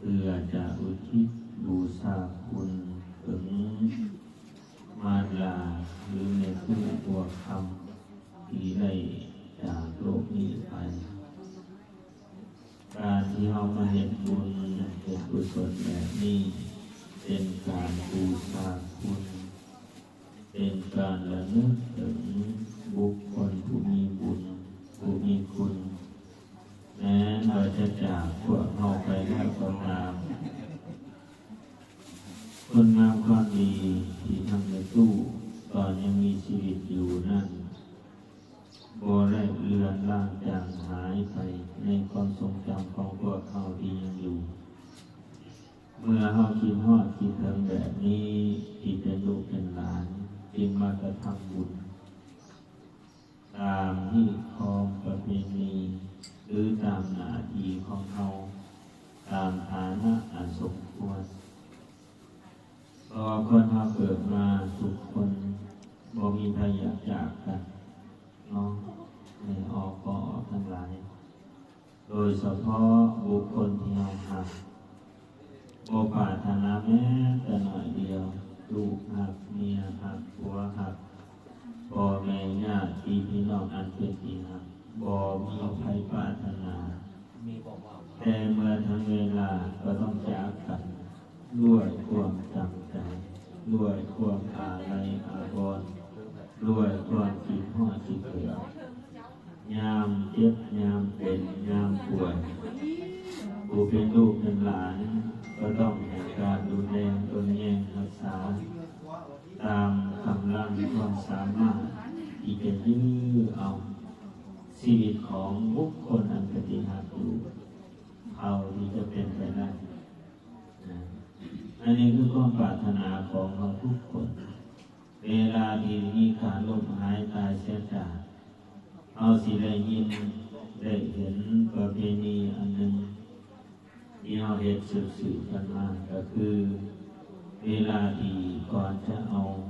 พื่อจะอุทิศบูชาคุณถึงมารดาหรือในผู้บวชคำที่ได้จากโลกนี้ไปการที่เรามาเห็นบุญเห็นกุศลแบบนี้เป็นการบูชาคุณเป็นการระลึกถึงบุคคลผู้มีบุญผู้มีคุณแม้เราจะจากพวกเราไปแล้วก็ตามคนงามความดีที่ทำในตู้ตอนยังมีชีวิตอยู่นั้นบ่ได้เลือนล่างจางหายไปในความทรงจำของพวกเขาที่ยังอยู่เมื่อเขาคิดฮอดคิดถึงแบบนี้ที่เป็นลูกเป็นหลานจึงมากระทำบุญตามที่ครองประเพณีหรือตามหน้าที่ของเขาตามฐานะอันสมควรเพราะคนเราเกิดมาทุกคนบ่มีใครอยากจากกันเนาะในออกก็ออกทั้งหลายโดยเฉพาะบุคคลที่เราหักบ่ปรารถนาแม้แต่หน่อยเดียวลูกหักเมียหักผัวหักพ่อแม่ญาติพี่น้องอันเป็นที่หักบ่มีใครปรารถนาแต่เมื่อถึงเวลาก็ต้องจากกันด้วยความจำใจด้วยความอาลัยอาวรณ์ด้วยความคิดฮอดคิดถึงยามเจ็บยามเป็นยามป่วยผู้เป็นลูกเป็นหลานก็ต้องให้การดูแลตนเองรักษาตามกำลังความสามารถที่จะยื้อเอาชีวิตของบุคคลอันปฏิหารอยู่เอาที่จะเป็นไปได้อันนี้คือความปรารถนาของเราทุกคนเวลาที่มีการล้มหายตายเสียจากเอาสิได้ยินได้เห็นประเพณีอันหนึ่งที่เราเห็นสืบกันมาก็คือเวลาที่ก่อนจะเอา